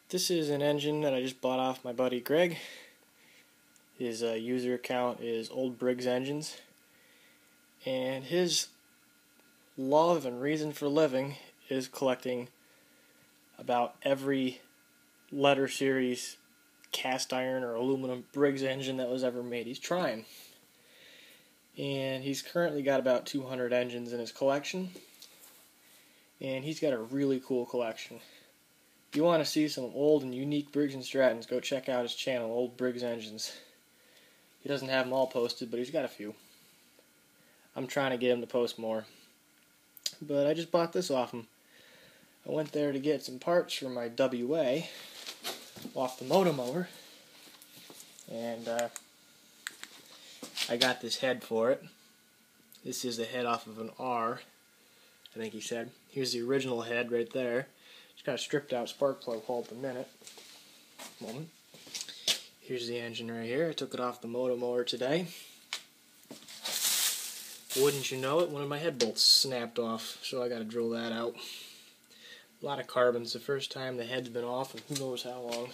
This is an engine that I just bought off my buddy Greg. His user account is Old Briggs Engines, and his love and reason for living is collecting about every letter series cast iron or aluminum Briggs engine that was ever made. He's trying, and he's currently got about 200 engines in his collection, and he's got a really cool collection. If you want to see some old and unique Briggs & Strattons, go check out his channel, Old Briggs Engines. He doesn't have them all posted, but he's got a few. I'm trying to get him to post more. But I just bought this off him. I went there to get some parts for my WA off the motor mower, and I got this head for it. This is the head off of an R, I think he said. Here's the original head right there. Just got a stripped out spark plug hole at the minute. Moment. Here's the engine right here. I took it off the motor mower today. Wouldn't you know it, one of my head bolts snapped off, so I got to drill that out. A lot of carbon. It's the first time the head's been off in who knows how long.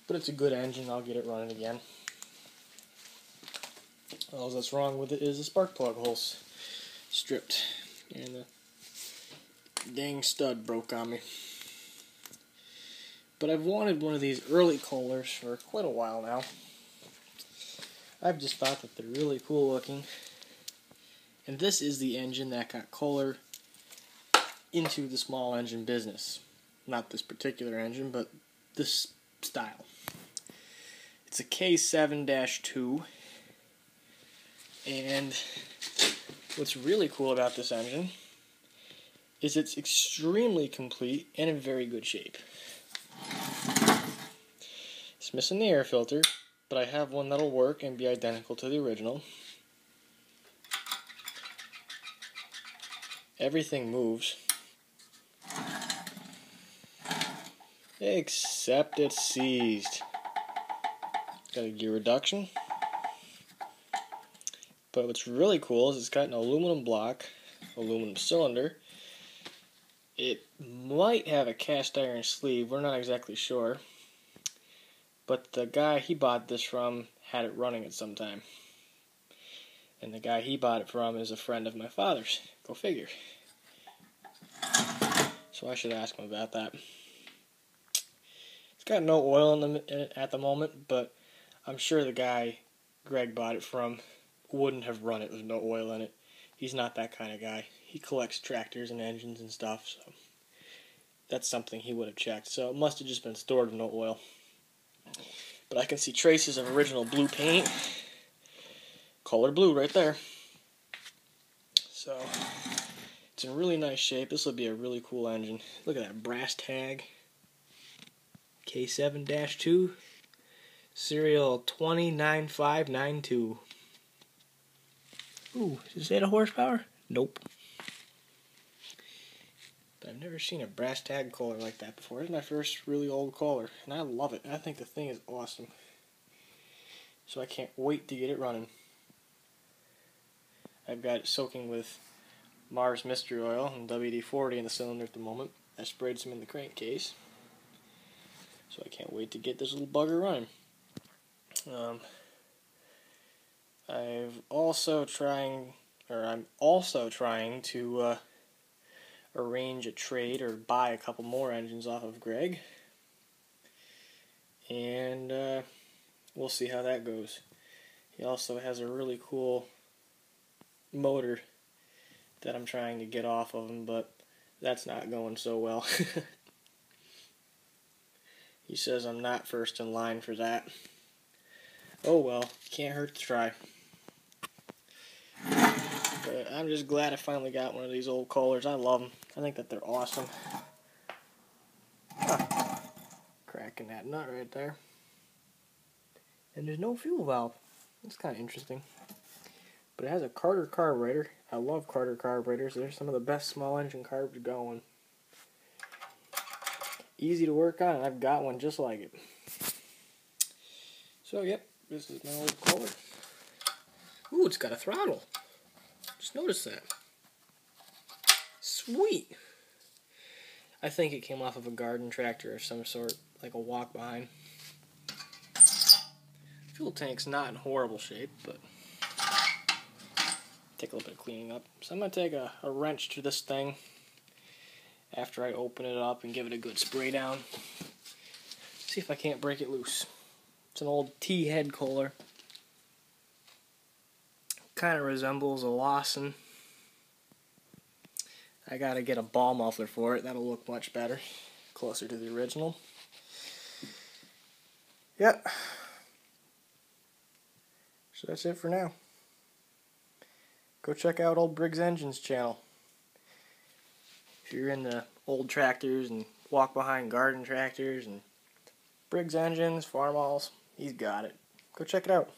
But it's a good engine. I'll get it running again. All that's wrong with it is the spark plug hole's stripped, and the dang stud broke on me. But I've wanted one of these early Kohlers for quite a while now. I've just thought that they're really cool looking. And this is the engine that got Kohler into the small engine business. Not this particular engine, but this style. It's a K7-2. And what's really cool about this engine is it's extremely complete and in very good shape. It's missing the air filter, but I have one that'll work and be identical to the original. Everything moves, except it's seized. Got a gear reduction. But what's really cool is it's got an aluminum block, aluminum cylinder. It might have a cast iron sleeve, we're not exactly sure. But the guy he bought this from had it running at some time. And the guy he bought it from is a friend of my father's. Go figure. So I should ask him about that. It's got no oil in it at the moment, but I'm sure the guy Greg bought it from wouldn't have run it with no oil in it. He's not that kind of guy. He collects tractors and engines and stuff, so that's something he would have checked. So it must have just been stored with no oil. But I can see traces of original blue paint. Kohler blue right there. So it's in really nice shape. This will be a really cool engine. Look at that brass tag. K7-2. Serial 209592. Ooh, does it say the horsepower? Nope. But I've never seen a brass tag Kohler like that before. It's my first really old Kohler, and I love it. I think the thing is awesome. So I can't wait to get it running. I've got it soaking with Mars Mystery Oil and WD-40 in the cylinder at the moment. I sprayed some in the crankcase. So I can't wait to get this little bugger running. I'm also trying to arrange a trade or buy a couple more engines off of Greg. And we'll see how that goes. He also has a really cool motor that I'm trying to get off of him, but that's not going so well. He says I'm not first in line for that. Oh well, can't hurt to try. But I'm just glad I finally got one of these old Kohlers. I love them. I think that they're awesome. Cracking that nut right there. And there's no fuel valve. That's kind of interesting. But it has a Carter carburetor. I love Carter carburetors. They're some of the best small engine carbs going. Easy to work on, and I've got one just like it. So, yep, this is my old Kohler. Ooh, it's got a throttle. Just noticed that. Sweet. I think it came off of a garden tractor of some sort, like a walk behind. Fuel tank's not in horrible shape, but take a little bit of cleaning up. So I'm going to take a wrench to this thing after I open it up and give it a good spray down. See if I can't break it loose. It's an old T-head Kohler. Kind of resembles a Lawson. I gotta get a ball muffler for it. That'll look much better. Closer to the original. Yep. So that's it for now. Go check out old Briggs Engines channel. If you're into old tractors and walk behind garden tractors and Briggs Engines, Farmalls, he's got it. Go check it out.